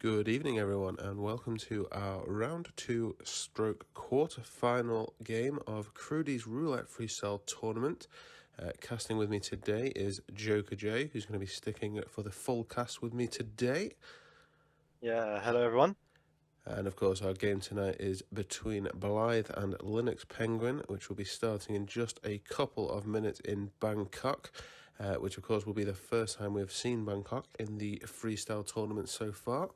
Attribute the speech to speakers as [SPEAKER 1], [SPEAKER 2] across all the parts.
[SPEAKER 1] Good evening, everyone, and welcome to our round 2 stroke quarter-final game of Crudy's Roulette Freestyle tournament. Casting with me today is JokerJ, who's going to be sticking for the full cast with me today.
[SPEAKER 2] Yeah, hello everyone.
[SPEAKER 1] And of course, our game tonight is between Blithe and Linux Penguin, which will be starting in just a couple of minutes in Bangkok, which of course will be the first time we've seen Bangkok in the freestyle tournament so far.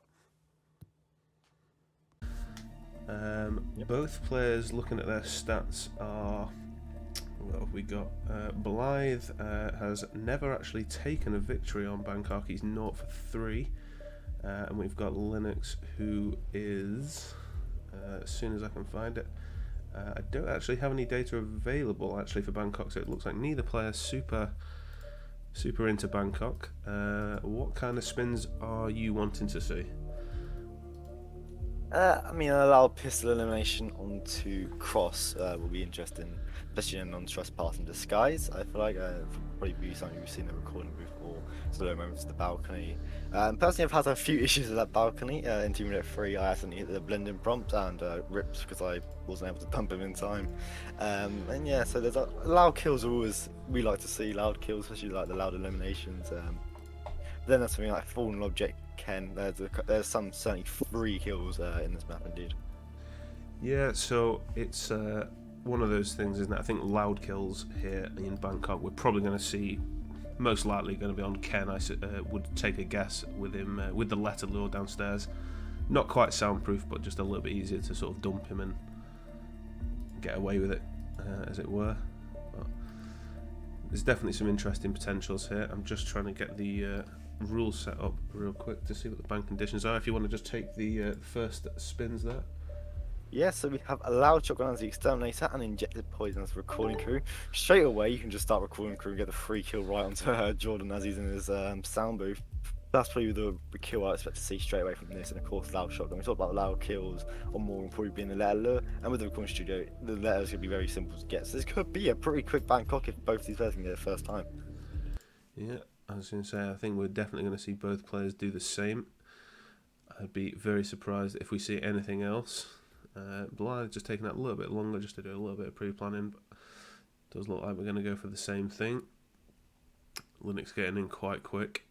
[SPEAKER 1] Both players, looking at their stats, are, what have we got? Blithe has never actually taken a victory on Bangkok. He's 0 for 3. And we've got Linux, who is, as soon as I can find it, I don't actually have any data available actually for Bangkok, so it looks like neither player super into Bangkok. What kind of spins are you wanting to see?
[SPEAKER 2] I mean, allow pistol elimination onto cross will be interesting, especially in a non-trust pass in disguise. I feel like probably be something we've seen in the recording booth or slow moments to the balcony. Personally, I've had a few issues with that balcony. In 2 minute 3, I accidentally hit the blending prompt and ripped because I wasn't able to dump him in time. And yeah, so there's loud kills are always we like to see loud kills, especially like the loud eliminations. Then there's something like fallen object Ken. There's some certainly 3 kills in this map indeed.
[SPEAKER 1] Yeah, so it's one of those things, isn't it? I think loud kills here in Bangkok we're probably going to see, most likely going to be on Ken. I would take a guess with him with the letter lure downstairs. Not quite soundproof, but just a little bit easier to sort of dump him and get away with it, as it were. But there's definitely some interesting potentials here. I'm just trying to get the rules set up real quick to see what the ban conditions are. If you want to just take the first spins there.
[SPEAKER 2] Yeah, so we have allowed shotgun as the exterminator and injected poison as the recording crew. Straight away, you can just start recording crew and get the free kill right onto Jordan as he's in his sound booth. That's probably the kill I expect to see straight away from this, and of course, loud shotgun. We talked about loud kills on Morgan probably being the letter lure, and with the recording studio, the letters going to be very simple to get. So this could be a pretty quick Bangkok if both these players can get it first time.
[SPEAKER 1] Yeah, I was going to say, I think we're definitely going to see both players do the same. I'd be very surprised if we see anything else. Blithe just taking that a little bit longer just to do a little bit of pre-planning, but it does look like we're going to go for the same thing. Linux getting in quite quick.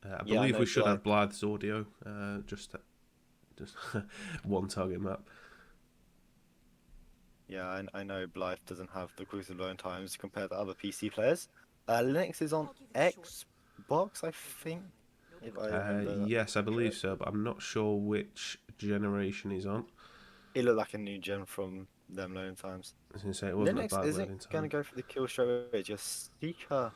[SPEAKER 1] I believe we should have Blithe's audio, just one target map.
[SPEAKER 2] Yeah, I know Blithe doesn't have the crucial load times compared to other PC players. Linux is on Xbox, I think. If I remember.
[SPEAKER 1] Yes, I believe so, but I'm not sure which generation he's on.
[SPEAKER 2] It looked like a new gen from them loading times.
[SPEAKER 1] I was going to say, it wasn't a
[SPEAKER 2] Linux
[SPEAKER 1] bad
[SPEAKER 2] isn't
[SPEAKER 1] loading
[SPEAKER 2] going to
[SPEAKER 1] time.
[SPEAKER 2] go for the kill straight away. Just Seeker.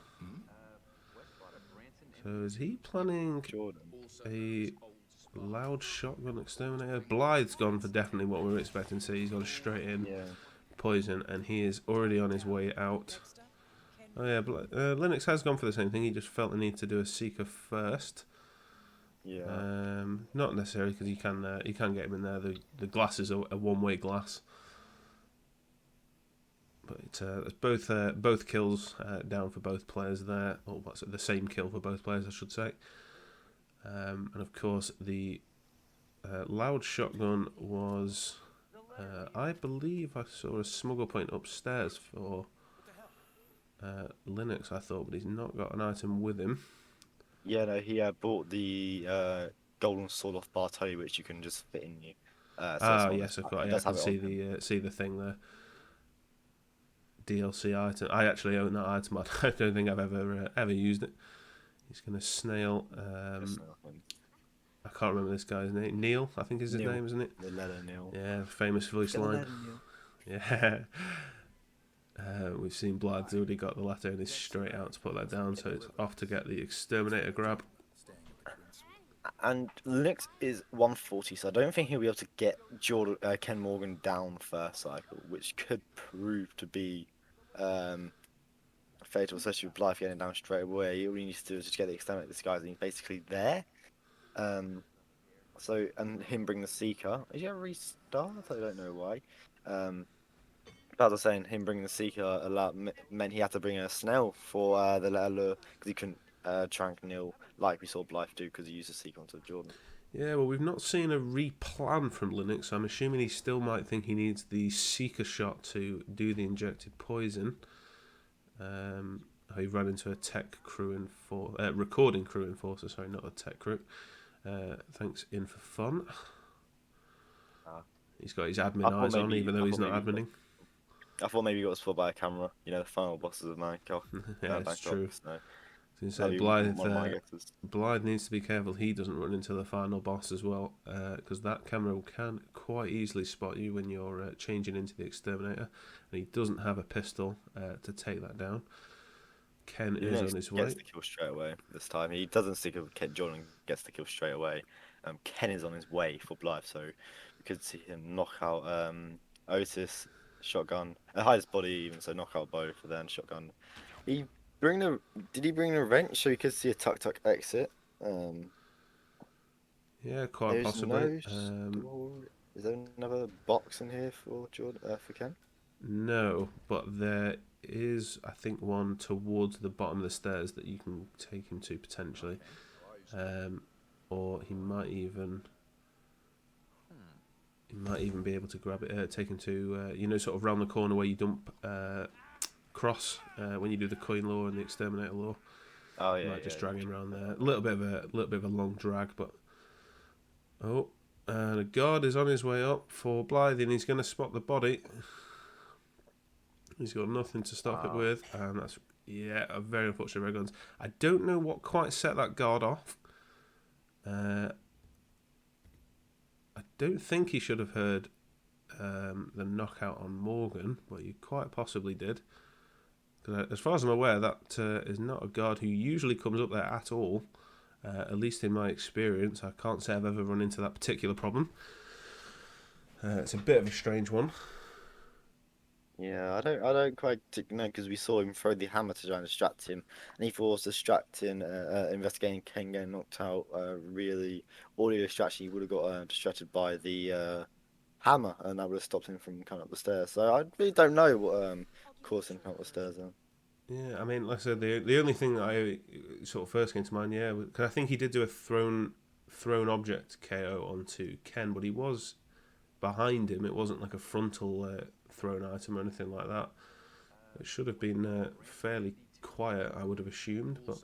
[SPEAKER 1] So is he planning
[SPEAKER 2] Jordan.
[SPEAKER 1] a loud shotgun exterminator? Blithe's gone for definitely what we were expecting to see. He's gone straight in.
[SPEAKER 2] Yeah.
[SPEAKER 1] Poison, and he is already on his way out. Oh yeah, Linux has gone for the same thing. He just felt the need to do a seeker first.
[SPEAKER 2] Yeah.
[SPEAKER 1] Not necessarily because you can get him in there. The glass is a one-way glass. But it's both kills down for both players there. Oh, what's it? The same kill for both players, I should say. And of course the loud shotgun was. I believe I saw a smuggle point upstairs for Linux, I thought, but he's not got an item with him.
[SPEAKER 2] Yeah, no, he bought the golden sword off Bartoli, which you can just fit in you.
[SPEAKER 1] Yes, of course. Yeah, I can see the thing there. DLC item. I actually own that item. I don't think I've ever used it. He's gonna snail. I can't remember this guy's name. Neil, I think is his name, isn't it?
[SPEAKER 2] The letter Neil.
[SPEAKER 1] Yeah, famous voice line. Yeah. We've seen Blithe's already got the letter and he's straight out to put that down, so it's off to get the exterminator grab.
[SPEAKER 2] And Linux is 140, so I don't think he'll be able to get Ken Morgan down first cycle, which could prove to be fatal, especially with Blythe getting down straight away. All he needs to do is just get the exterminator disguise, and he's basically there. So, and him bring the Seeker. Is he a restart? I don't know why. As I was saying, him bringing the Seeker meant he had to bring a snail for the letter lure because he couldn't Trank Nil like we saw Blythe do because he used a sequence of Jordan.
[SPEAKER 1] Yeah, well, we've not seen a replan from Linux, so I'm assuming he still might think he needs the Seeker shot to do the injected poison. He ran into a tech crew recording crew enforcer, sorry, not a tech crew. Thanks in for fun.
[SPEAKER 2] Uh,
[SPEAKER 1] He's got his
[SPEAKER 2] I
[SPEAKER 1] admin
[SPEAKER 2] thought
[SPEAKER 1] eyes on,
[SPEAKER 2] maybe
[SPEAKER 1] even though
[SPEAKER 2] I
[SPEAKER 1] he's
[SPEAKER 2] thought
[SPEAKER 1] not
[SPEAKER 2] maybe
[SPEAKER 1] adminning.
[SPEAKER 2] I thought maybe he got spotted by a camera. You know, the final bosses of Bangkok.
[SPEAKER 1] Yeah, it's
[SPEAKER 2] Bangkok.
[SPEAKER 1] true.
[SPEAKER 2] So
[SPEAKER 1] So you say
[SPEAKER 2] that'd be
[SPEAKER 1] Blythe,
[SPEAKER 2] one of my guesses.
[SPEAKER 1] Blythe needs to be careful he doesn't run into the final boss as well, because that camera can quite easily spot you when you're changing into the exterminator, and he doesn't have a pistol to take that down. Ken is
[SPEAKER 2] Linux
[SPEAKER 1] on his
[SPEAKER 2] gets
[SPEAKER 1] way.
[SPEAKER 2] the kill straight away this time. He doesn't stick with Ken. Jordan gets the kill straight away. Ken is on his way for Blythe, so we could see him knock out Otis shotgun, hide his body even, so knock out both, and then shotgun. He bring the did he bring the wrench so we could see a tuck tuck exit? Um,
[SPEAKER 1] Yeah, quite
[SPEAKER 2] there's
[SPEAKER 1] possibly.
[SPEAKER 2] no store. Is there another box in here for Jordan for Ken?
[SPEAKER 1] No, but there is, I think, one towards the bottom of the stairs that you can take him to potentially, or he might even be able to grab it, take him to, sort of round the corner where you dump cross when you do the coin law and the exterminator law.
[SPEAKER 2] Oh
[SPEAKER 1] You
[SPEAKER 2] yeah,
[SPEAKER 1] might just
[SPEAKER 2] yeah.
[SPEAKER 1] drag him around there. A little bit of a long drag, but and a guard is on his way up for Blythe, and he's going to spot the body. He's got nothing to stop it with, and that's a very unfortunate red guns. I don't know what quite set that guard off. I don't think he should have heard the knockout on Morgan, but he quite possibly did. Because as far as I'm aware, that is not a guard who usually comes up there at all. At least in my experience, I can't say I've ever run into that particular problem. It's a bit of a strange one.
[SPEAKER 2] Yeah, I don't quite know because we saw him throw the hammer to try and distract him, and if he was distracting, investigating Ken getting knocked out, really, audio distraction, he would have got distracted by the hammer, and that would have stopped him from coming up the stairs. So I really don't know what caused him to come up the stairs then.
[SPEAKER 1] Yeah, I mean, like I said, the only thing that I sort of first came to mind, because I think he did do a thrown object KO onto Ken, but he was behind him. It wasn't like a frontal thrown item or anything like that. It should have been fairly quiet, I would have assumed, but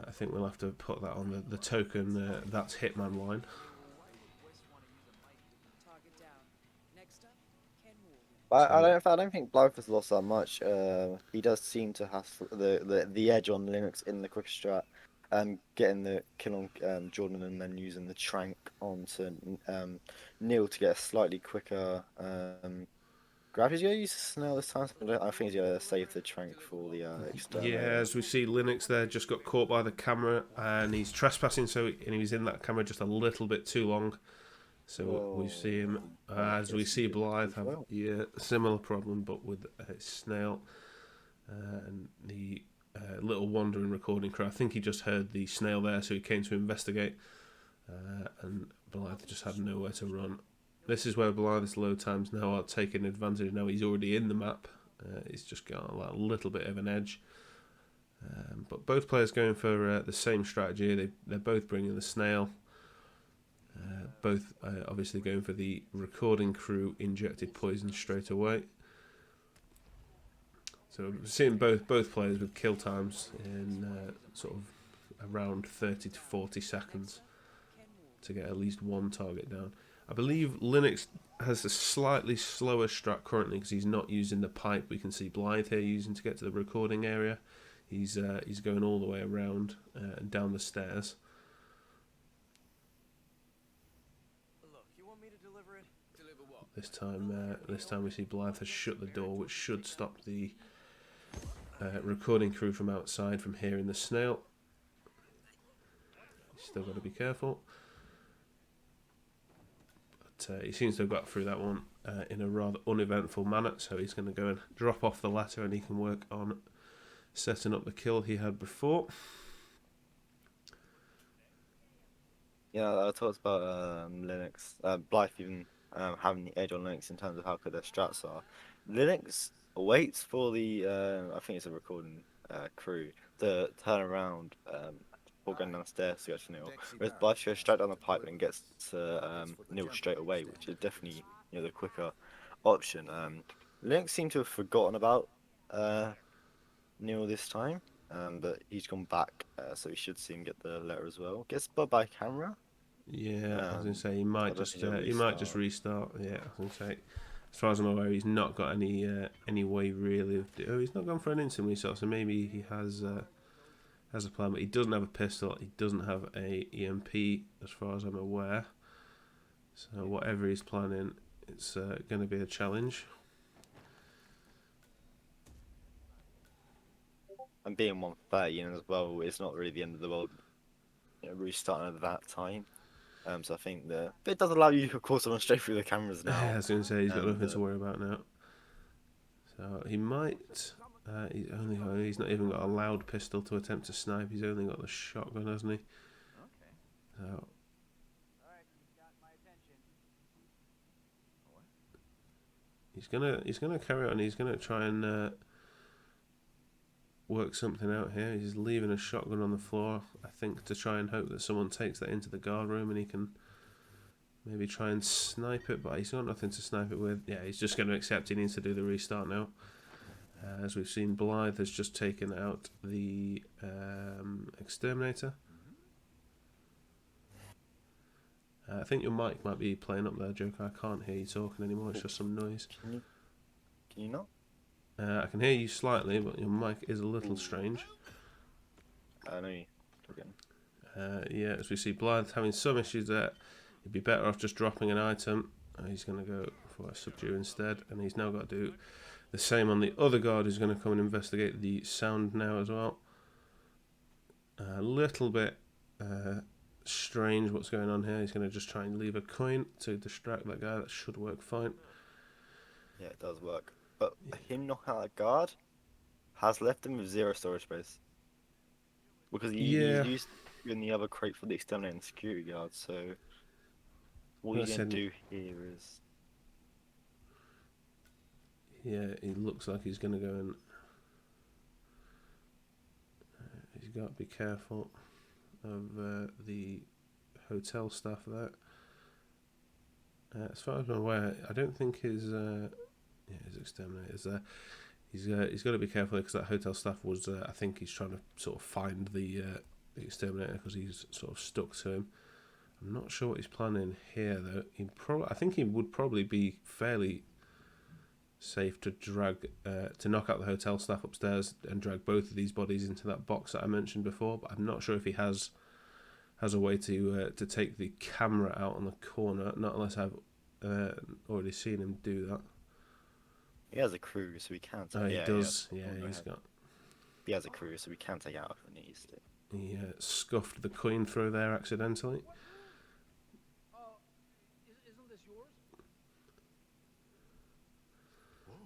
[SPEAKER 1] I think we'll have to put that on the token. That's Hitman line.
[SPEAKER 2] I don't think Blythe has lost that much. He does seem to have the edge on Linux in the quick strat, getting the kill on Jordan and then using the trank onto Neil to get a slightly quicker grab. Is he gonna use Snail this time? I think he's gonna save the trank for the
[SPEAKER 1] Yeah,
[SPEAKER 2] exterminator.
[SPEAKER 1] as we see, Linux there just got caught by the camera and he's trespassing, and he was in that camera just a little bit too long. So we see him, as we see Blythe have a similar problem, but with a snail and the little wandering recording crew. I think he just heard the snail there, so he came to investigate, and Blythe just had nowhere to run. This is where Blythe's load times now are taking advantage. Now he's already in the map. He's just got a little bit of an edge. But both players going for the same strategy. They're both bringing the snail. Both obviously going for the recording crew injected poison straight away. So we're seeing both players with kill times in sort of around 30 to 40 seconds to get at least one target down. I believe Linux has a slightly slower strat currently because he's not using the pipe. We can see Blythe here using to get to the recording area. He's going all the way around and down the stairs. This time we see Blythe has shut the door, which should stop the recording crew from outside from hearing the snail. Still got to be careful. But he seems to have got through that one in a rather uneventful manner, so he's going to go and drop off the ladder and he can work on setting up the kill he had before.
[SPEAKER 2] Yeah, I talked about Linux, Blythe even having the edge on Linux in terms of how good their strats are. Linux waits for the, I think it's a recording crew to turn around before going downstairs to go to Neil. Whereas Blythe goes straight down the pipe and gets to Neil straight away, which is definitely the quicker option. Linux seemed to have forgotten about Neil this time, but he's gone back, so we should see him get the letter as well. Gets spotted by camera.
[SPEAKER 1] Yeah, I was gonna say
[SPEAKER 2] I don't think he'll
[SPEAKER 1] he might just restart. Yeah, I was gonna say, as far as I'm aware, he's not got any way really of. He's not gone for an instant restart, so maybe he has a plan. But he doesn't have a pistol. He doesn't have a EMP, as far as I'm aware. So whatever he's planning, it's going to be a challenge.
[SPEAKER 2] And being 130 as well, it's not really the end of the world. Restarting at that time. So I think that but it does allow you to call someone straight through the cameras now.
[SPEAKER 1] I was going to say he's got nothing to worry about now. So he might. He's not even got a loud pistol to attempt to snipe. He's only got the shotgun, hasn't he? So he's gonna carry on. He's gonna try and work something out here. He's leaving a shotgun on the floor, I think, to try and hope that someone takes that into the guard room and he can maybe try and snipe it, but he's got nothing to snipe it with. Yeah, he's just going to accept he needs to do the restart now. As we've seen, Blithe has just taken out the exterminator. I think your mic might be playing up there, Joker. I can't hear you talking anymore. It's just some noise.
[SPEAKER 2] Can you not?
[SPEAKER 1] I can hear you slightly, but your mic is a little strange.
[SPEAKER 2] I know you. Again.
[SPEAKER 1] Yeah, as we see Blithe having some issues there. He'd be better off just dropping an item. He's going to go for a subdue instead, and he's now got to do the same on the other guard who's going to come and investigate the sound now as well. A little bit strange what's going on here. He's going to just try and leave a coin to distract that guy. That should work fine.
[SPEAKER 2] Yeah, it does work. But him knocking out a guard has left him with 0 storage space. Because he used in the other crate for the exterminator and security guard, so what he's going to do here is...
[SPEAKER 1] Yeah, he looks like he's going to go and... he's got to be careful of the hotel staff there. As far as I'm aware, I don't think his exterminator's there. He's got to be careful because that hotel staff was. I think he's trying to sort of find the exterminator because he's sort of stuck to him. I'm not sure what he's planning here though. I think he would probably be fairly safe to knock out the hotel staff upstairs and drag both of these bodies into that box that I mentioned before. But I'm not sure if he has a way to take the camera out on the corner. Not unless I've already seen him do that.
[SPEAKER 2] He has a crew, so we can take...
[SPEAKER 1] Oh, he does. Yeah, he's got...
[SPEAKER 2] He has a crew, so we can take it out if it needs to.
[SPEAKER 1] He scuffed the coin throw there accidentally.
[SPEAKER 3] Isn't this yours?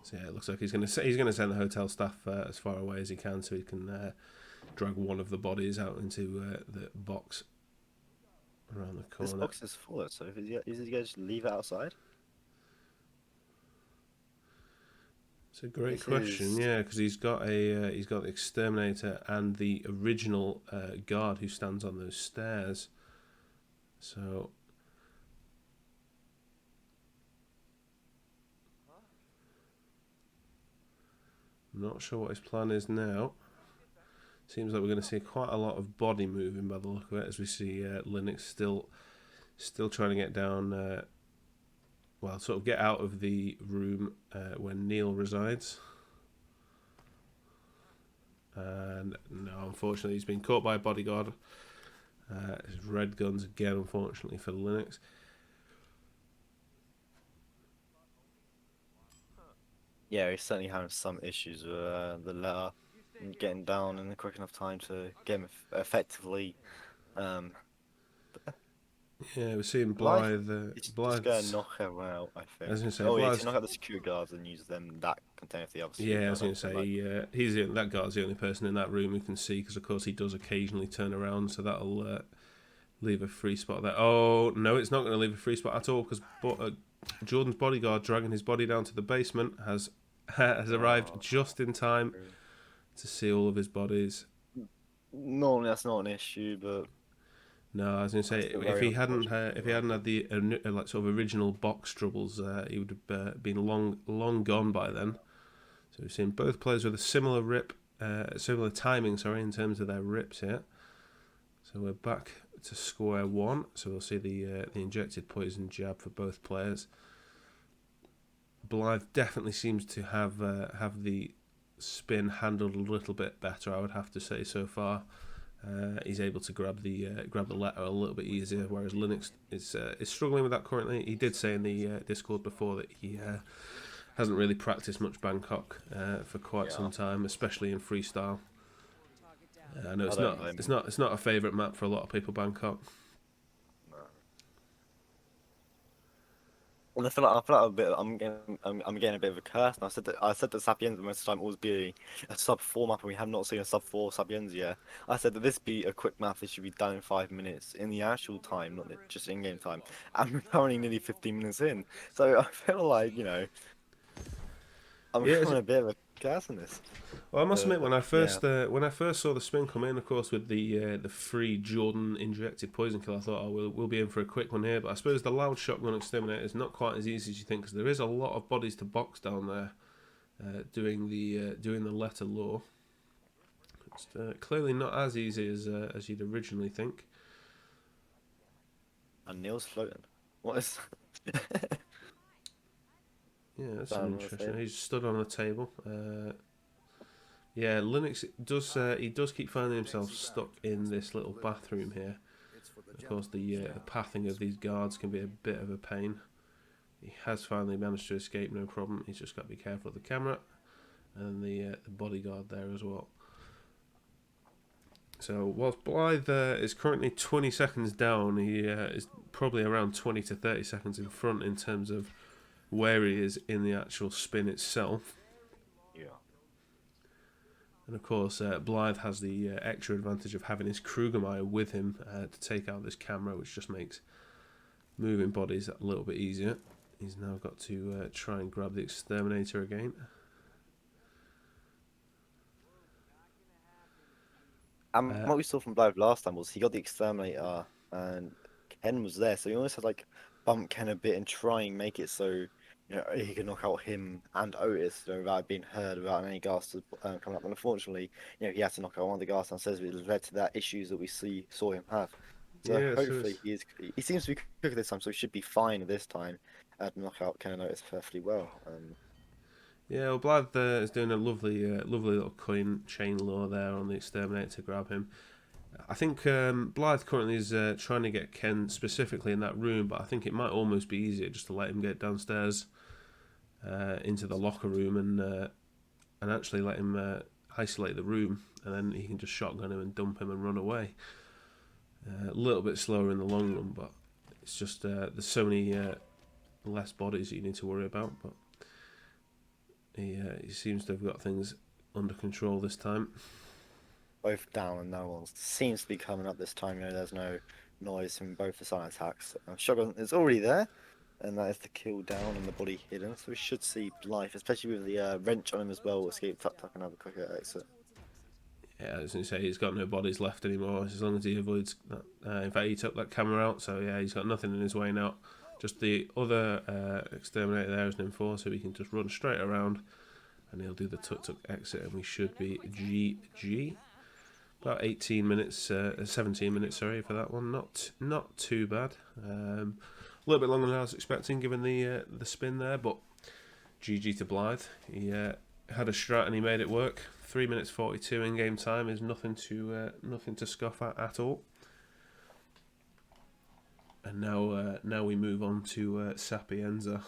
[SPEAKER 1] So yeah, it looks like he's going to send the hotel staff as far away as he can, so he can drag one of the bodies out into the box around the corner.
[SPEAKER 2] This box is full, so is he going to just leave it outside?
[SPEAKER 1] It's a great question, yeah, because he's got the exterminator and the original guard who stands on those stairs. So I'm not sure what his plan is now. Seems like we're going to see quite a lot of body moving by the look of it, as we see Linux still trying to get down. Sort of get out of the room where Neil resides. And no, unfortunately, he's been caught by a bodyguard. His red guns again, unfortunately, for Linux.
[SPEAKER 2] Yeah, he's certainly having some issues with the letter and getting down in a quick enough time to get him effectively.
[SPEAKER 1] Yeah, we're seeing Blithe.
[SPEAKER 2] He's just going to knock her out, I think.
[SPEAKER 1] I was going to say,
[SPEAKER 2] he needs to knock out the security guards and use that container for the other.
[SPEAKER 1] Yeah, I was going to say, that guard's the only person in that room who can see, because of course he does occasionally turn around, so that'll leave a free spot there. Oh no, it's not going to leave a free spot at all, because Jordan's bodyguard dragging his body down to the basement has arrived just in time to see all of his bodies.
[SPEAKER 2] Normally that's not an issue, but
[SPEAKER 1] No, I was going to
[SPEAKER 2] that's
[SPEAKER 1] say
[SPEAKER 2] still
[SPEAKER 1] if
[SPEAKER 2] very
[SPEAKER 1] he hadn't
[SPEAKER 2] unfortunate for
[SPEAKER 1] if
[SPEAKER 2] him,
[SPEAKER 1] he
[SPEAKER 2] right?
[SPEAKER 1] hadn't had the like sort of original box troubles, he would have been long gone by then. So we've seen both players with a similar similar timing, sorry, in terms of their rips here. So we're back to square one. So we'll see the injected poison jab for both players. Blythe definitely seems to have the spin handled a little bit better, I would have to say so far. He's able to grab the letter a little bit easier, whereas Linux is struggling with that currently. He did say in the Discord before that he hasn't really practiced much Bangkok for quite
[SPEAKER 2] Yeah,
[SPEAKER 1] some time, especially in freestyle. I know
[SPEAKER 2] I
[SPEAKER 1] it's
[SPEAKER 2] don't
[SPEAKER 1] not
[SPEAKER 2] blame
[SPEAKER 1] it's
[SPEAKER 2] him.
[SPEAKER 1] not it's not a favourite map for a lot of people, Bangkok.
[SPEAKER 2] No. And I feel like I'm getting a bit of a curse. And I said that Sapienza most of the time always be a sub 4 map, and we have not seen a sub 4 Sapienza yet. I said that this be a quick map. This should be done in 5 minutes in the actual time, not just in game time. And we're currently nearly 15 minutes in, so I feel like I'm
[SPEAKER 1] Yeah,
[SPEAKER 2] having a bit of a curse in this.
[SPEAKER 1] well, I must admit
[SPEAKER 2] Yeah,
[SPEAKER 1] when I first saw the spin come in, of course, with the free Jordan injected poison kill, I thought, oh, we'll be in for a quick one here. But I suppose the loud shotgun exterminator is not quite as easy as you think, because there is a lot of bodies to box down there, doing the letter law. It's clearly not as easy as you'd originally think.
[SPEAKER 2] and Neil's floating. What is?
[SPEAKER 1] Yeah, that's an
[SPEAKER 2] Down on the
[SPEAKER 1] interesting.
[SPEAKER 2] table.
[SPEAKER 1] He's stood on a table. Yeah, Linux does. He does keep finding himself stuck in this little bathroom here. Of course, the pathing of these guards can be a bit of a pain. He has finally managed to escape, no problem. He's just got to be careful of the camera and the bodyguard there as well. So whilst Blythe is currently 20 seconds down, he is probably around 20 to 30 seconds in front in terms of where he is in the actual spin itself.
[SPEAKER 2] Yeah.
[SPEAKER 1] And of course, Blythe has the extra advantage of having his Krugermeyer with him to take out this camera, which just makes moving bodies a little bit easier. He's now got to try and grab the exterminator again.
[SPEAKER 2] And
[SPEAKER 1] Uh,
[SPEAKER 2] what we saw from Blithe last time was he got the exterminator and Ken was there, so he almost had like bump Ken a bit and try and make it so he could knock out him and Otis without being heard, without any gas coming up. And unfortunately, he had to knock out one of the gas downstairs, which led to that issues that we saw him have. So
[SPEAKER 1] yeah, so
[SPEAKER 2] hopefully he seems to be quicker this time, so he should be fine this time and knock out Ken and Otis perfectly well.
[SPEAKER 1] yeah, well, Blythe is doing a lovely little coin chain law there on the exterminator to grab him. I think Blythe currently is trying to get Ken specifically in that room, but I think it might almost be easier just to let him get downstairs into the locker room and actually let him isolate the room, and then he can just shotgun him and dump him and run away. A little bit slower in the long run, but it's just there's so many less bodies that you need to worry about. But he seems to have got things under control this time.
[SPEAKER 2] Both down and no one seems to be coming up this time. There's no noise from both the silent attacks. Shotgun is already there, and that is the kill down and the body hidden. So we should see Blythe, especially with the wrench on him as well, escape tuck tuck and have a quicker exit.
[SPEAKER 1] Yeah, as you say, he's got no bodies left anymore. As long as he avoids that. In fact, he took that camera out, so yeah, he's got nothing in his way now. Just the other exterminator there is an enforcer, so he can just run straight around, and he'll do the tuk-tuk exit, and we should be GG. About 18 minutes, 17 minutes, sorry, for that one. Not too bad. A little bit longer than I was expecting, given the spin there, but GG to Blythe. He had a strat and he made it work. 3 minutes 42 in game time is nothing to scoff at all. And now we move on to Sapienza.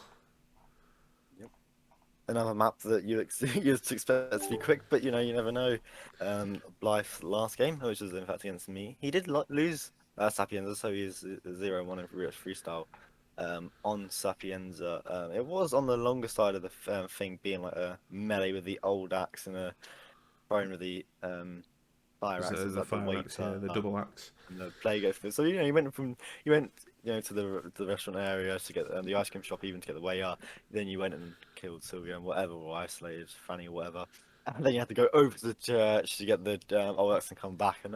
[SPEAKER 2] Another map that you you'd expect to be quick, but you never know. Blythe's last game, which was in fact against me, he did lose Sapienza, so he's 0-1 in Roulette Freestyle. On Sapienza, it was on the longer side of the thing, being like a melee with the old axe and a throwing with the fire axe
[SPEAKER 1] So
[SPEAKER 2] as
[SPEAKER 1] the
[SPEAKER 2] like the
[SPEAKER 1] fire axe, yeah,
[SPEAKER 2] waiter
[SPEAKER 1] the double axe.
[SPEAKER 2] and the play goes through. So you went to the restaurant area to get the ice cream shop, even to get the way up. Then you went and killed Sylvia and whatever, or isolated Fanny or whatever. And then you had to go over to the church to get the old ex and come back. And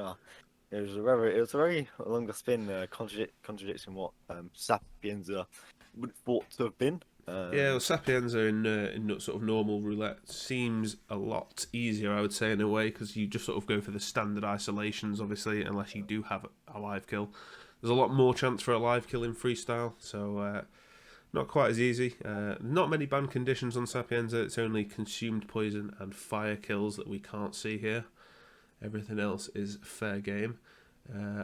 [SPEAKER 2] it was a very longer spin, contradicting what Sapienza would thought to have been.
[SPEAKER 1] Yeah, well, Sapienza in sort of normal roulette seems a lot easier, I would say, in a way, because you just sort of go for the standard isolations, obviously, unless you do have a live kill. There's a lot more chance for a live kill in freestyle, so not quite as easy. Not many ban conditions on Sapienza. It's only consumed poison and fire kills that we can't see here. Everything else is fair game.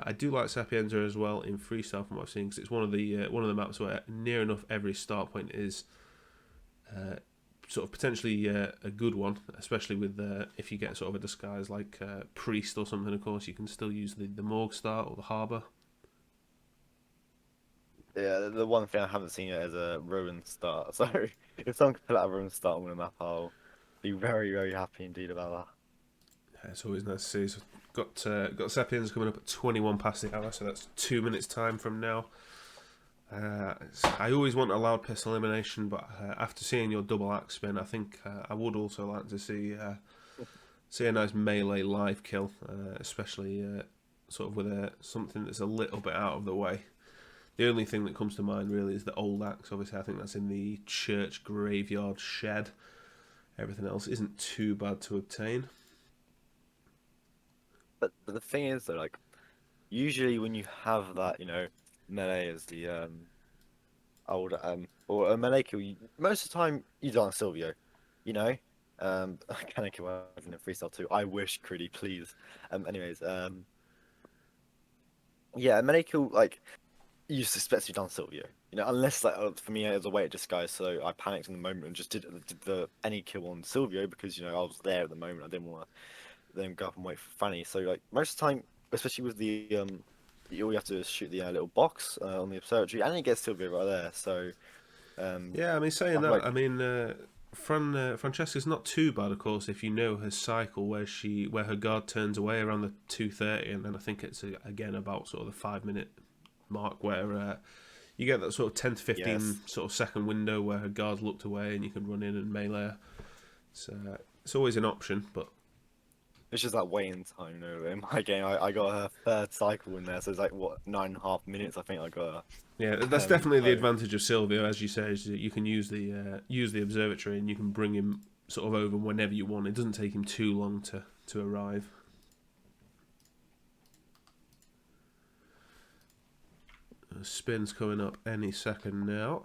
[SPEAKER 1] I do like Sapienza as well in freestyle from what I've seen, because it's one of the maps where near enough every start point is sort of potentially a good one, especially with if you get sort of a disguise like Priest or something. Of course, you can still use the Morgue start or the Harbour.
[SPEAKER 2] Yeah, the one thing I haven't seen yet is a ruin start. So if someone could put out a ruin start on a map, I'll be very, very happy indeed about that.
[SPEAKER 1] Yeah, it's always nice to see. So got Sapiens coming up at 21 past the hour, so that's 2 minutes time from now. I always want a loud pistol elimination, but after seeing your double axe spin, I think I would also like to see a nice melee live kill, especially sort of with something that's a little bit out of the way. The only thing that comes to mind really is the old axe. Obviously, I think that's in the church graveyard shed. Everything else isn't too bad to obtain.
[SPEAKER 2] But the thing is, though, like usually when you have that, melee as the old or a melee kill, most of the time you die on Silvio, you know. I can kill in freestyle too. I wish, Critty, please. Anyways, yeah, a melee kill like you just expect to be done Silvio, unless like for me it was a way of disguise, so I panicked in the moment and just did the any kill on Silvio because I was there at the moment. I didn't want to then go up and wait for Fanny. So like most of the time, especially with the all you have to do is shoot the little box on the observatory, and it gets Silvio right there. So
[SPEAKER 1] Yeah, I mean, saying that,
[SPEAKER 2] like,
[SPEAKER 1] I mean, Francesca's not too bad, of course, if you know her cycle where her guard turns away around the 2:30, and then I think it's again about sort of the 5 minute mark where you get that sort of 10 to 15
[SPEAKER 2] yes.
[SPEAKER 1] sort of second window where her guard's looked away and you can run in and melee her. So it's always an option, but
[SPEAKER 2] It's just that waiting time, in my game. I got her third cycle in there, so it's like what 9.5 minutes. I think I got her.
[SPEAKER 1] yeah, that's definitely the
[SPEAKER 2] so
[SPEAKER 1] advantage of Silvio, as you say, is that you can use the observatory and you can bring him sort of over whenever you want. It doesn't take him too long to arrive. Spin's coming up any second now.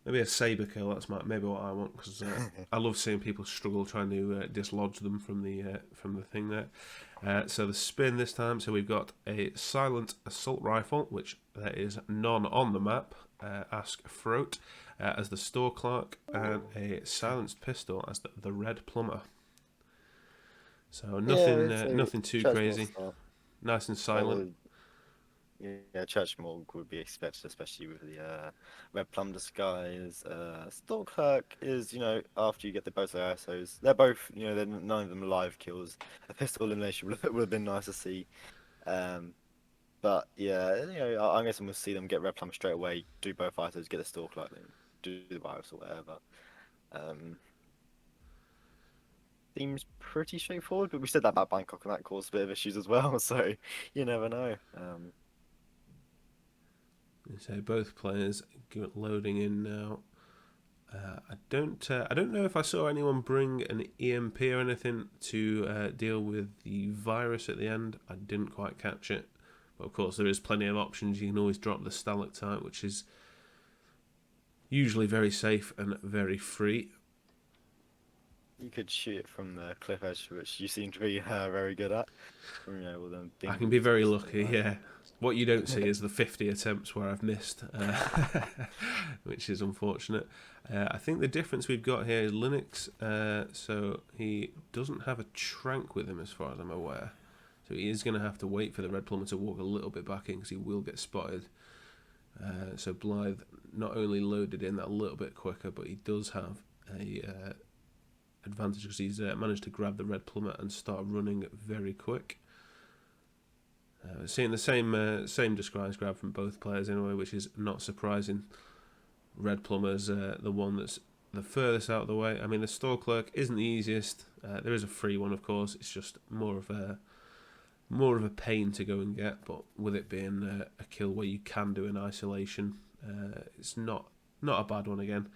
[SPEAKER 1] Maybe a saber kill. That's maybe what I want, because I love seeing people struggle trying to dislodge them from the thing there. So the spin this time. So we've got a silent assault rifle, which there is none on the map. Ask Froat as the store clerk, and a silenced pistol as the red plumber. So nothing too crazy. Nice and silent.
[SPEAKER 2] Yeah, Church Morgue would be expected, especially with the Red Plum disguise. Store Clerk is, after you get the both ISOs, they're both, none of them are live kills. A pistol elimination would have been nice to see. But yeah, I guess we'll see them get Red Plum straight away, do both ISOs, get the Store Clerk, then do the virus or whatever. Seems pretty straightforward, but we said that about Bangkok and that caused a bit of issues as well, so you never know.
[SPEAKER 1] So both players loading in now. I don't know if I saw anyone bring an EMP or anything to deal with the virus at the end. I didn't quite catch it, but of course there is plenty of options. You can always drop the stalactite, which is usually very safe and very free.
[SPEAKER 2] You could shoot it from the cliff edge, which you seem to be very good at. All them
[SPEAKER 1] I can be very lucky, yeah. What you don't see is the 50 attempts where I've missed, which is unfortunate. I think the difference we've got here is Linux, so he doesn't have a trank with him as far as I'm aware. So he is going to have to wait for the red plumber to walk a little bit back in because he will get spotted. So Blithe not only loaded in that a little bit quicker, but he does have a advantage because he's managed to grab the red plumber and start running very quick. Seeing the same disguise grab from both players anyway, which is not surprising. Red Plumber's the one that's the furthest out of the way. I mean, the store clerk isn't the easiest. There is a free one, of course. It's just more of a pain to go and get. But with it being a kill where you can do an isolation, it's not a bad one again.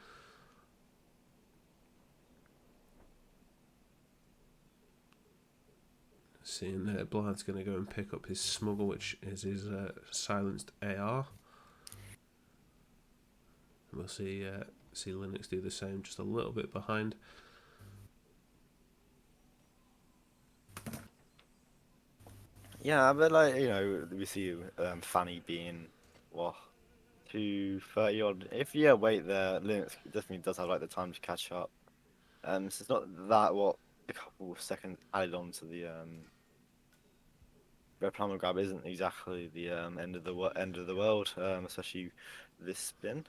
[SPEAKER 1] Seeing Blithe's going to go and pick up his smuggle, which is his silenced AR. We'll see Linux do the same, just a little bit behind.
[SPEAKER 2] Yeah, but like, you know, we see Fanny being what 230 odd. If you wait there, Linux definitely does have like the time to catch up. So it's not that what a couple of seconds added on to the Red Plumber grab isn't exactly the end of the world, especially this spin.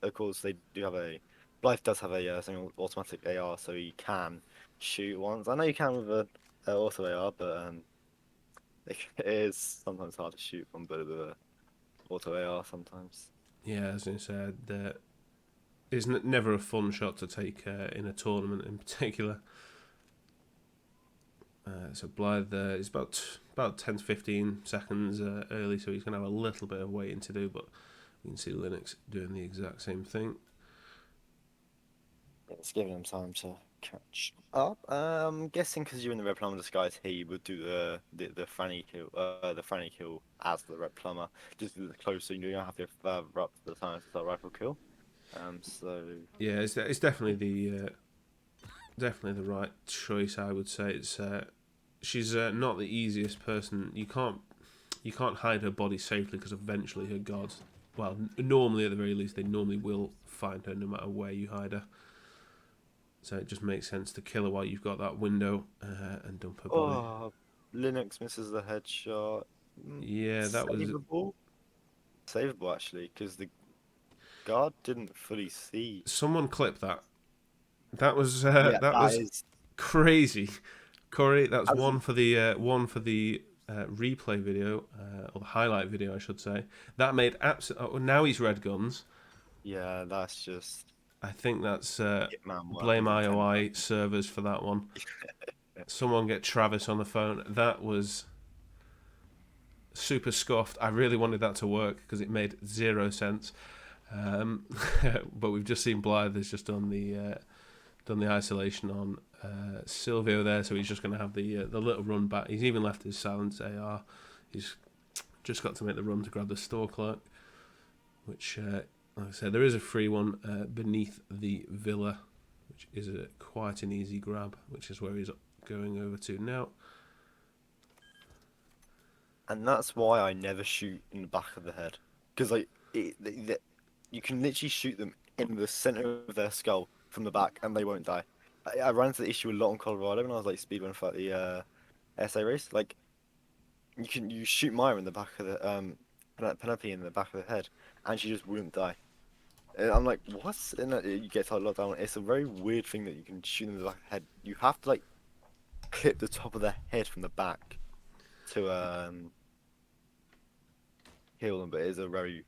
[SPEAKER 2] Of course, they do have a Blythe does have a semi-automatic AR, so he can shoot once. I know you can with a auto AR, but it is sometimes hard to shoot from with a auto AR sometimes.
[SPEAKER 1] Yeah, as I said, it's never a fun shot to take in a tournament in particular. So Blythe is about 10 to 15 seconds early, so he's going to have a little bit of waiting to do, but you can see Linux doing the exact same thing.
[SPEAKER 2] It's giving him time to catch up. I'm guessing because you're in the Red Plumber disguise here, you would do the Franny kill as the Red Plumber, just a bit closer. You don't have to go further up to the time to start rifle kill. So
[SPEAKER 1] yeah, it's definitely the right choice. I would say she's not the easiest person. You can't hide her body safely because eventually her guards, well, normally at the very least, they normally will find her no matter where you hide her. So it just makes sense to kill her while you've got that window and dump her body.
[SPEAKER 2] oh, Linux misses the headshot.
[SPEAKER 1] Yeah, that was
[SPEAKER 2] Savable actually, because the guard didn't fully see.
[SPEAKER 1] someone clipped that. That was
[SPEAKER 2] Yeah,
[SPEAKER 1] that
[SPEAKER 2] that
[SPEAKER 1] was
[SPEAKER 2] is.
[SPEAKER 1] crazy, Corey. That's
[SPEAKER 2] As
[SPEAKER 1] one for the replay video or the highlight video, I should say. That made absolute. Oh, now he's red guns.
[SPEAKER 2] Yeah, that's just
[SPEAKER 1] I think that's
[SPEAKER 2] HITMAN
[SPEAKER 1] blame
[SPEAKER 2] working for 10
[SPEAKER 1] IOI servers for that one. Someone get Travis on the phone. That was super scuffed. I really wanted that to work because it made 0 sense. But we've just seen Blithe has just done the isolation on Silvio there, so he's just going to have the little run back. He's even left his silenced AR. He's just got to make the run to grab the store clerk, which, like I said, there is a free one beneath the villa, which is quite an easy grab, which is where he's going over to now.
[SPEAKER 2] And that's why I never shoot in the back of the head, because like you can literally shoot them in the center of their skull from the back, and they won't die. I ran into the issue a lot in Colorado when I was like speedrunning for the SA race. Like you shoot Maya in the back of the Penelope in the back of the head, and she just wouldn't die. And I'm like, what? And you get to locked down. It's a very weird thing that you can shoot them in the back of the head. You have to like clip the top of their head from the back to kill them, but it's a very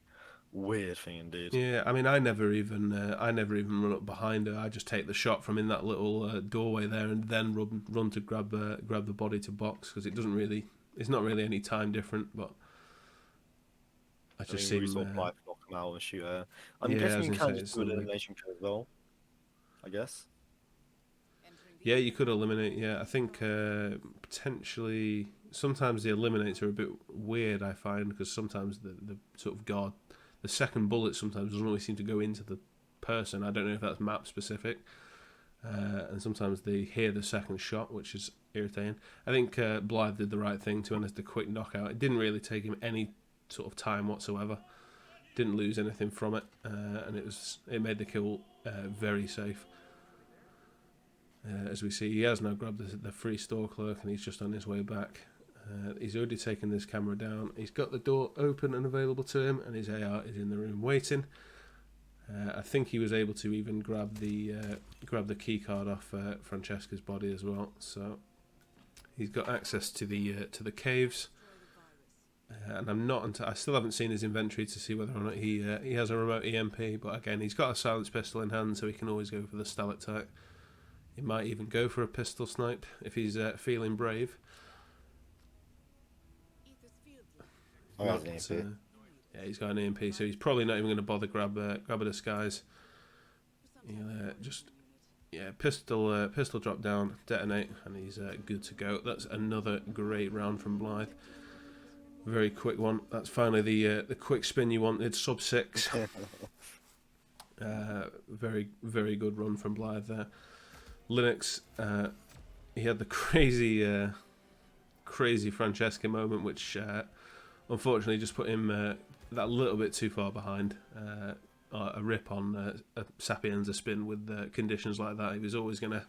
[SPEAKER 2] weird thing indeed.
[SPEAKER 1] Yeah, I mean, I never even run up behind her. I just take the shot from in that little doorway there, and then run to grab the body to box, because it's not really any time different. But I just
[SPEAKER 2] we
[SPEAKER 1] seem
[SPEAKER 2] saw Blithe knock him out and shoot her. I'm
[SPEAKER 1] Yeah, I
[SPEAKER 2] guessing
[SPEAKER 1] was
[SPEAKER 2] you
[SPEAKER 1] gonna
[SPEAKER 2] can
[SPEAKER 1] say,
[SPEAKER 2] just do an elimination kill as well. I guess.
[SPEAKER 1] yeah, you could eliminate. Yeah, I think potentially sometimes the eliminates are a bit weird. I find, because sometimes the sort of guard, the second bullet sometimes doesn't always seem to go into the person. I don't know if that's map specific, and sometimes they hear the second shot, which is irritating. I think Blythe did the right thing to honest, a quick knockout. It didn't really take him any sort of time whatsoever. Didn't lose anything from it, and it made the kill very safe. As we see, he has now grabbed the free store clerk, and he's just on his way back. He's already taken this camera down. He's got the door open and available to him, and his AR is in the room waiting. I think he was able to even grab the key card off Francesca's body as well. So he's got access to the caves. And I still haven't seen his inventory to see whether or not he has a remote EMP. But again, he's got a silenced pistol in hand, so he can always go for the stalactite. He might even go for a pistol snipe if he's feeling brave.
[SPEAKER 2] Oh,
[SPEAKER 1] Not,
[SPEAKER 2] that's an EMP.
[SPEAKER 1] yeah, he's got an EMP, so he's probably not even going to bother grab a disguise. He'll pistol drop down, detonate, and he's good to go. That's another great round from Blithe. Very quick one. That's finally the quick spin you wanted. Sub 6. Very, very good run from Blithe there. Linux, he had the crazy Francesca moment, which unfortunately just put him that little bit too far behind. A rip on a Sapienza spin with conditions like that. He was always gonna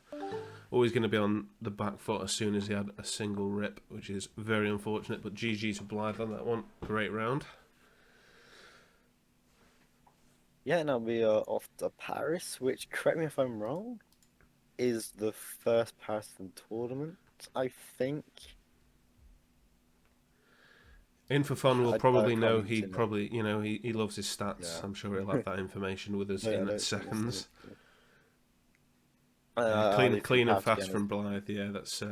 [SPEAKER 1] be on the back foot as soon as he had a single rip, which is very unfortunate. But GG to Blithe on that one. Great round.
[SPEAKER 2] Yeah, now we are off to Paris, which, correct me if I'm wrong, is the first Paris tournament, I think.
[SPEAKER 1] In for fun, we'll probably know.
[SPEAKER 2] can't
[SPEAKER 1] He'd
[SPEAKER 2] know.
[SPEAKER 1] probably, he loves his stats.
[SPEAKER 2] Yeah.
[SPEAKER 1] I'm sure he'll have that information with us
[SPEAKER 2] No, I
[SPEAKER 1] in
[SPEAKER 2] don't
[SPEAKER 1] seconds.
[SPEAKER 2] think it's
[SPEAKER 1] Clean and
[SPEAKER 2] Paris
[SPEAKER 1] fast
[SPEAKER 2] again.
[SPEAKER 1] from Blithe. Yeah, that's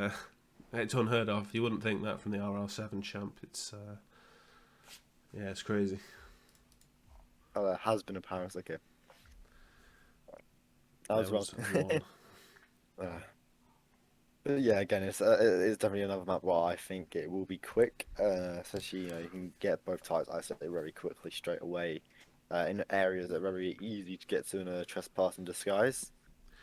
[SPEAKER 1] it's unheard of. You wouldn't think that from the RL7 champ. It's it's crazy.
[SPEAKER 2] Oh, there has been a Paris. Okay, I was
[SPEAKER 1] There
[SPEAKER 2] wrong.
[SPEAKER 1] one.
[SPEAKER 2] But yeah, again, it's definitely another map where I think it will be quick. Especially, you can get both types isolated very quickly straight away in areas that are very easy to get to in a trespass and disguise.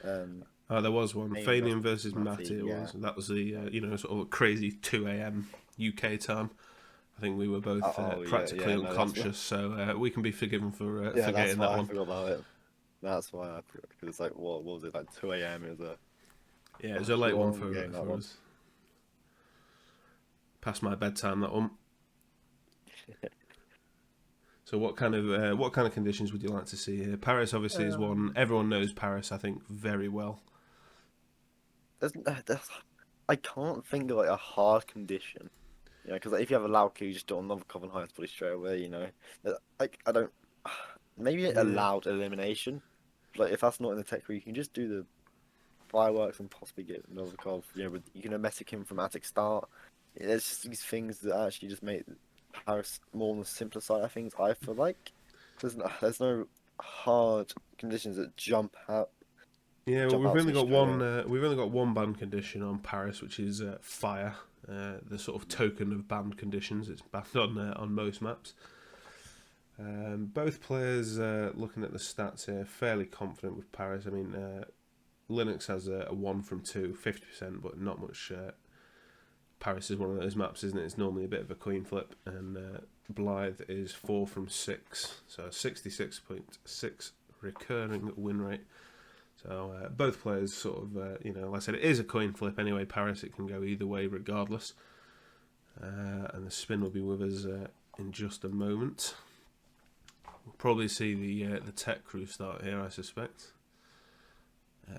[SPEAKER 1] There was one.
[SPEAKER 2] Main
[SPEAKER 1] Fanian versus Matty.
[SPEAKER 2] yeah.
[SPEAKER 1] That was the sort of crazy 2 a.m. UK time. I think we were both practically
[SPEAKER 2] no,
[SPEAKER 1] unconscious, so we can be forgiven for
[SPEAKER 2] that's
[SPEAKER 1] forgetting
[SPEAKER 2] why
[SPEAKER 1] that
[SPEAKER 2] I
[SPEAKER 1] one.
[SPEAKER 2] forgot about it. That's why I forgot, because it's like, what was it, like 2 a.m. is a
[SPEAKER 1] Yeah, it was a late one
[SPEAKER 2] long game, that
[SPEAKER 1] for
[SPEAKER 2] one.
[SPEAKER 1] us. Past my bedtime, that one. So what kind of conditions would you like to see here? Paris obviously is one. Everyone knows Paris, I think, very well.
[SPEAKER 2] I can't think of like a hard condition. Because if you have a loud kill, you just do it on another common highest body straight away. Like I don't. Maybe a
[SPEAKER 1] Yeah.
[SPEAKER 2] loud elimination. Like if that's not in the tech, where you can just do the fireworks and possibly get another call. With you can domestic him from attic start. There's just these things that actually just make Paris more on the simpler side of things. I feel like there's no hard conditions that jump out.
[SPEAKER 1] Yeah, well,
[SPEAKER 2] Jump
[SPEAKER 1] we've
[SPEAKER 2] out
[SPEAKER 1] only
[SPEAKER 2] to
[SPEAKER 1] got
[SPEAKER 2] me
[SPEAKER 1] one.
[SPEAKER 2] straight away.
[SPEAKER 1] We've only got one ban condition on Paris, which is fire. The sort of token of banned conditions. It's banned on most maps. Both players, looking at the stats here, fairly confident with Paris. I mean, Linux has a 1 from 2, 50%, but not much. Paris is one of those maps, isn't it? It's normally a bit of a coin flip, and Blithe is 4 from 6, so 66.6 recurring win rate. So both players sort of, like I said, it is a coin flip anyway. Paris, it can go either way regardless. And the spin will be with us in just a moment. We'll probably see the tech crew start here, I suspect.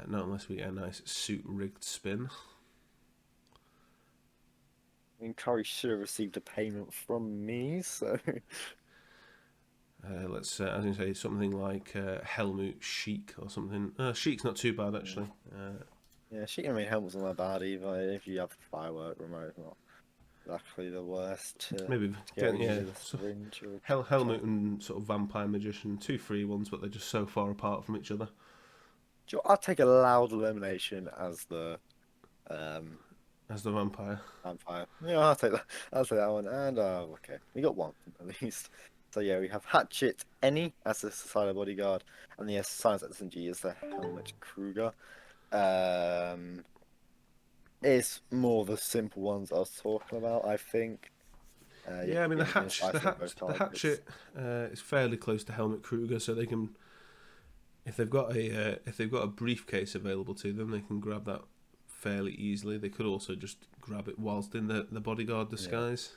[SPEAKER 1] Not unless we get a nice suit rigged spin.
[SPEAKER 2] I mean, Curry should have received a payment from me, so.
[SPEAKER 1] Let's, as I say, something like Helmut Chic or something. Chic's not too bad, actually.
[SPEAKER 2] Yeah, she can make helmets not that bad either. If you have firework remote, it's not exactly the worst.
[SPEAKER 1] Maybe,
[SPEAKER 2] Get
[SPEAKER 1] yeah.
[SPEAKER 2] rid of the syringe or
[SPEAKER 1] Helmut and sort of Vampire Magician, 2 free ones, but they're just so far apart from each other.
[SPEAKER 2] I'll take a loud elimination as the
[SPEAKER 1] As the Vampire.
[SPEAKER 2] vampire. Yeah, I'll take that. I'll take that one. And okay, we got one at least. So yeah, we have Hatchet Any as the Silent Bodyguard, and the Silence SMG is the Helmet Kruger. It's more the simple ones I was talking about, I think.
[SPEAKER 1] Yeah, I mean,
[SPEAKER 2] you
[SPEAKER 1] the
[SPEAKER 2] can just isolate both targets.
[SPEAKER 1] Hatchet is fairly close to Helmut Kruger, so they can, if they've got a briefcase available to them, they can grab that fairly easily. They could also just grab it whilst in the bodyguard disguise.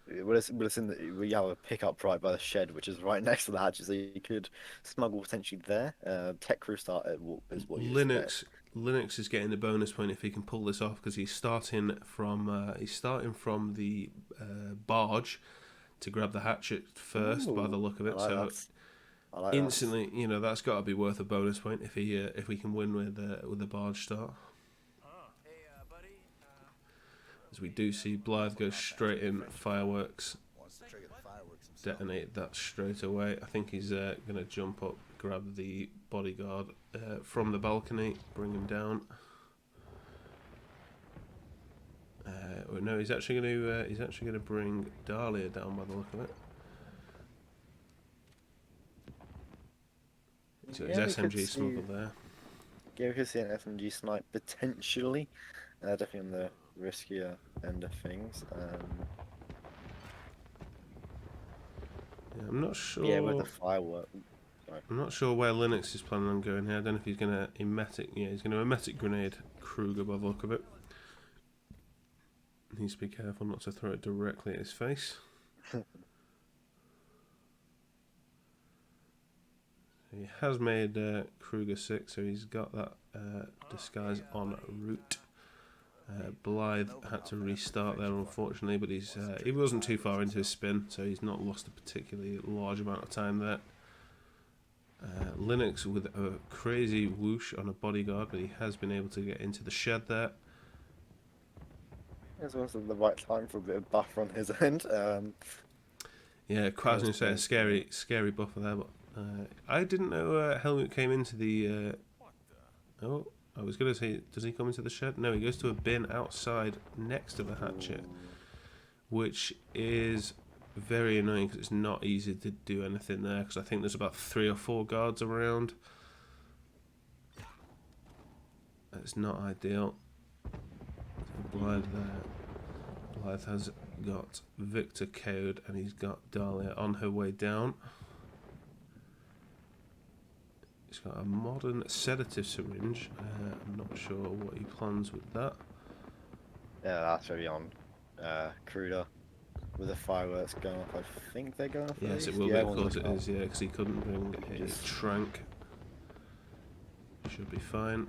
[SPEAKER 2] Well, it's in the, we have a pickup right by the shed, which is right next to the hatchet, so you could smuggle potentially there. Tech crew start is what you expect.
[SPEAKER 1] Linux is getting the bonus point if he can pull this off, because he's starting from the barge to grab the hatchet first. By the
[SPEAKER 2] Ooh,
[SPEAKER 1] look of
[SPEAKER 2] I
[SPEAKER 1] it,
[SPEAKER 2] like
[SPEAKER 1] so
[SPEAKER 2] that. I like
[SPEAKER 1] instantly, that's got to be worth a bonus point if we can win with the barge start. As we do see Blithe go straight in fireworks, detonate that straight away. I think he's going to jump up, grab the bodyguard from the balcony, bring him down. No, he's actually going to bring Dahlia down by the look of it. He's got his SMG smuggled there.
[SPEAKER 2] Yeah, we could see an SMG snipe potentially. Definitely on the riskier end of things.
[SPEAKER 1] Yeah, I'm not sure.
[SPEAKER 2] Yeah, with the firework. Sorry.
[SPEAKER 1] I'm not sure where Linux is planning on going here. I don't know if he's going to emetic. Yeah, he's going to emetic grenade Kruger by the look of it. Needs to be careful not to throw it directly at his face. He has made Kruger 6, so he's got that disguise en route. Blithe had to restart there, unfortunately, but he wasn't too far into his spin, so he's not lost a particularly large amount of time there. Linux with a crazy whoosh on a bodyguard, but he has been able to get into the shed there.
[SPEAKER 2] It's also the right time for a bit of buffer on his end.
[SPEAKER 1] Yeah, quite was going to say a scary buffer there, but I didn't know Helmut came into the. Oh, I was going to say, does he come into the shed? No, he goes to a bin outside next to the hatchet, which is very annoying because it's not easy to do anything there, because I think there's about 3 or 4 guards around. It's not ideal. Blithe there. Blithe has got Victor KO'd, and he's got Dahlia on her way down. He's got a modern sedative syringe. I'm not sure what he plans with that.
[SPEAKER 2] Yeah, that's very on. Kruger with the fireworks going off. I think they're going off.
[SPEAKER 1] Yes, it will be, of course it is, yeah, because he couldn't bring a trank. Should be fine.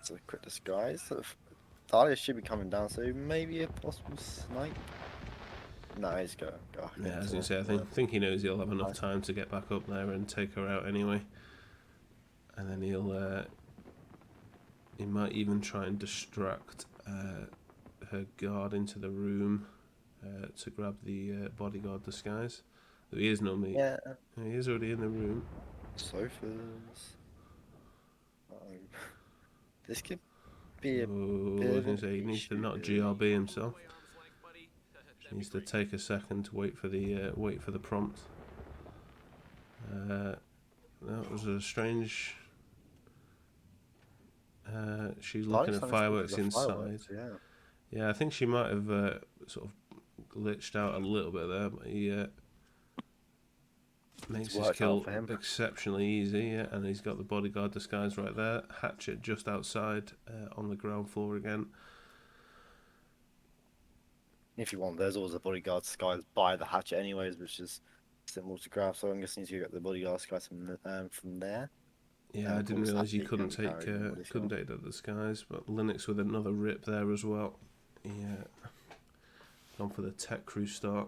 [SPEAKER 2] So a quick disguise. Dahlia should be coming down, so maybe a possible snipe. No, he's going.
[SPEAKER 1] Yeah, as you say, I think he knows he'll have enough time to get back up there and take her out anyway. And then he might even try and distract her guard into the room to grab the bodyguard disguise. He is normally.
[SPEAKER 2] Yeah.
[SPEAKER 1] He is already in the room.
[SPEAKER 2] Sofas. This could be a.
[SPEAKER 1] I was going to say, he needs to not GRB himself. He needs to take a second to wait for the prompt. That was a strange. She's looking at fireworks inside. Yeah, I think she might have sort of glitched out a little bit there, but he makes his kill exceptionally easy. Yeah, and he's got the bodyguard disguise right there. Hatchet just outside on the ground floor again.
[SPEAKER 2] If you want, there's always a bodyguard disguise by the hatchet, anyways, which is simple to grab. So I'm guessing you get the bodyguard disguise from there.
[SPEAKER 1] Yeah, I didn't realise you couldn't take that disguise, but Linux with another rip there as well. Yeah, gone for the tech crew start.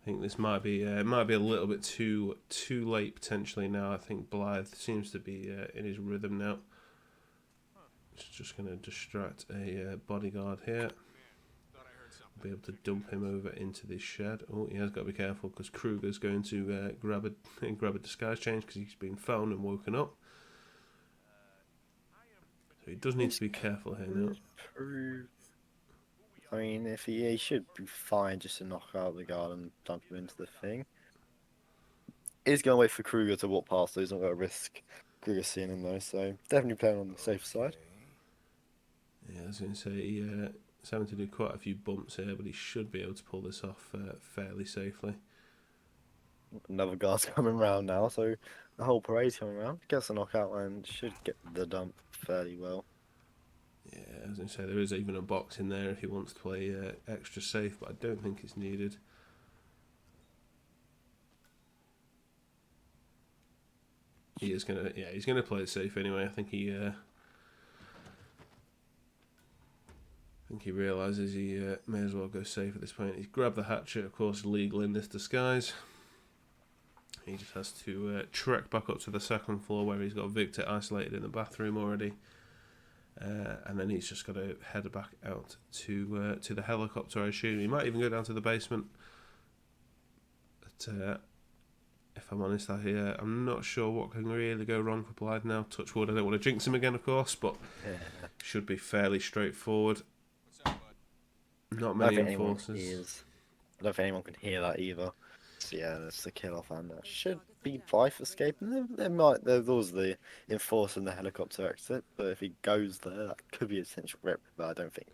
[SPEAKER 1] I think this might be a little bit too late potentially now. I think Blithe seems to be in his rhythm now. Just going to distract a bodyguard here. Be able to dump him over into this shed. Oh, he has got to be careful because Kruger's going to grab a disguise change because he's been found and woken up. So he does need to be careful here now.
[SPEAKER 2] I mean, if he should be fine just to knock out the guard and dump him into the thing. He's going to wait for Kruger to walk past, so he's not going to risk Kruger seeing him though. So definitely playing on the safe side.
[SPEAKER 1] Yeah, I was going to say he's having to do quite a few bumps here, but he should be able to pull this off fairly safely.
[SPEAKER 2] Another guard's coming around now, so the whole parade's coming around. Gets a knockout and should get the dump fairly well.
[SPEAKER 1] Yeah, I was going to say there is even a box in there if he wants to play extra safe, but I don't think it's needed. he is gonna, yeah, he's gonna play it safe anyway. I think he realises he may as well go safe at this point. He's grabbed the hatchet, of course, legal in this disguise. He just has to trek back up to the second floor where he's got Victor isolated in the bathroom already. And then he's just got to head back out to the helicopter, I assume. He might even go down to the basement. But if I'm honest, I'm not sure what can really go wrong for Blithe now. Touch wood, I don't want to jinx him again, of course, but should be fairly straightforward. Not many enforcers.
[SPEAKER 2] I don't think anyone can hear that either. So yeah, that's the kill off, and that should be Blithe escaping. There's always the enforcer and the helicopter exit, but if he goes there, that could be a potential rip. But I don't think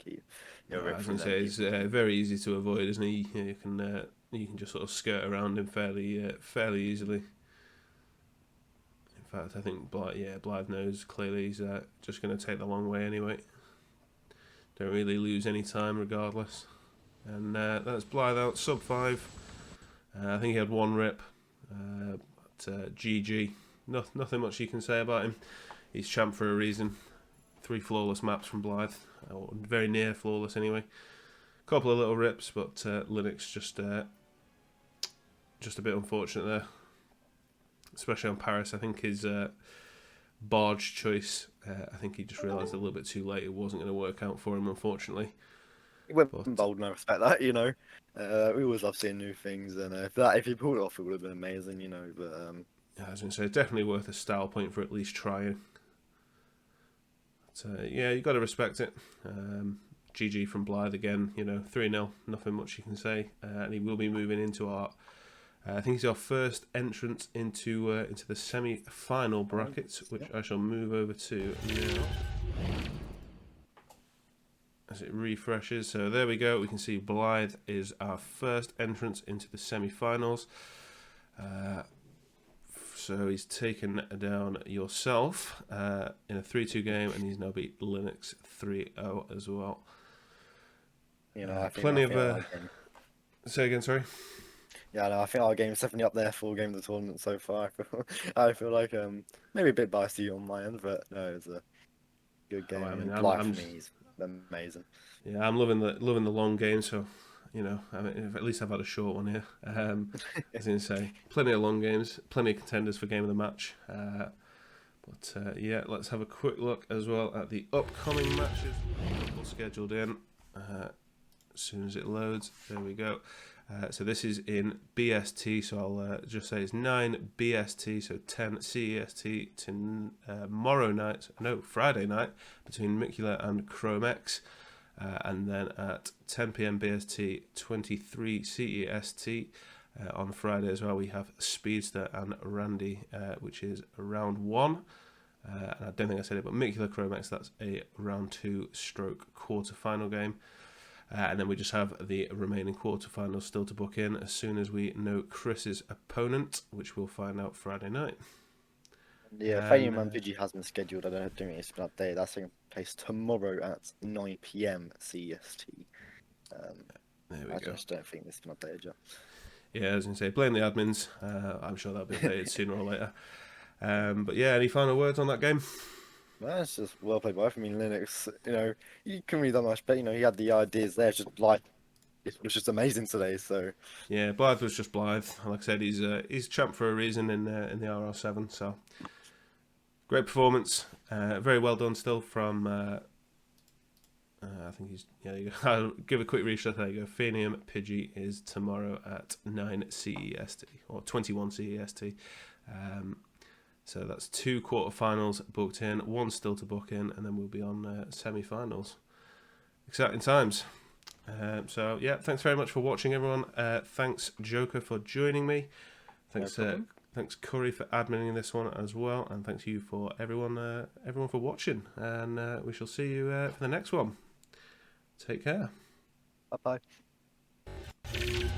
[SPEAKER 1] I was going to say it's very easy to avoid, isn't he? You can just sort of skirt around him fairly easily. In fact, I think Blithe knows clearly he's just going to take the long way anyway. Don't really lose any time regardless. And that's Blithe out, sub 5. I think he had one rip, but GG. Nothing much you can say about him. He's champ for a reason. 3 flawless maps from Blithe, or very near flawless anyway. Couple of little rips, but Linux just a bit unfortunate there, especially on Paris. I think his barge choice, I think he just realised a little bit too late it wasn't going to work out for him, unfortunately.
[SPEAKER 2] He went bold, and I respect that, you know. We always love seeing new things, and if he pulled it off, it would have been amazing, you know. But
[SPEAKER 1] yeah, I was going to say, definitely worth a style point for at least trying. But yeah, you got to respect it. GG from Blithe again, you know, 3-0, nothing much you can say. And he will be moving into our, I think he's our first entrance into the semi-final brackets, which I shall move over to now. As it refreshes, so there we go. We can see Blithe is our first entrance into the semi-finals. So he's taken down yourself in a 3-2 game, and he's now beat Linux 3-0 as well.
[SPEAKER 2] You know, I think
[SPEAKER 1] plenty of. Say again, sorry.
[SPEAKER 2] Yeah, no, I think our game is definitely up there for game of the tournament so far. I feel like maybe a bit biased to you on my end, but no, it's a good game.
[SPEAKER 1] I mean,
[SPEAKER 2] Blithe for me is amazing.
[SPEAKER 1] Yeah, I'm loving the long game, so you know, I mean, at least I've had a short one here. As I say, plenty of long games, plenty of contenders for game of the match. But yeah, let's have a quick look as well at the upcoming matches. All scheduled in. As soon as it loads, there we go. So this is in BST, so I'll just say it's 9 BST, so 10 CEST to Friday night between Micula and Chromex. And then at 10 PM BST, 23 CEST on Friday as well. We have Speedster and Randy, which is round 1. And I don't think I said it, but Micula Chromex, that's a round 2 stroke quarter-final game. And then we just have the remaining quarterfinals still to book in as soon as we know Chris's opponent, which we'll find out Friday night.
[SPEAKER 2] Yeah, HITMAN Vigi has been scheduled. I don't think it's been updated. That's taking place tomorrow at 9 PM CEST.
[SPEAKER 1] There we
[SPEAKER 2] I
[SPEAKER 1] go.
[SPEAKER 2] just don't think it's been updated yet.
[SPEAKER 1] Yeah, I was going to say, blame the admins. I'm sure that'll be updated sooner or later. But yeah, any final words on that game?
[SPEAKER 2] Well, it's just well played by. I mean, Linux, you know, you couldn't really done much better. You know, he had the ideas there. Just like it was just amazing today. So
[SPEAKER 1] yeah, Blithe was just Blithe. Like I said, he's champ for a reason in the RR7. So great performance. Very well done still from. I think he's There you go. I'll give a quick refresh. There you go. Phenium Pidgey is tomorrow at 9 CEST or 21 CEST. So that's 2 quarterfinals booked in, 1 still to book in, and then we'll be on semi-finals. Exciting times. So yeah, thanks very much for watching, everyone. Thanks Joker for joining me. Thanks thanks Curry for adminning this one as well, and thanks you for everyone for watching. And we shall see you for the next one. Take care.
[SPEAKER 2] bye bye.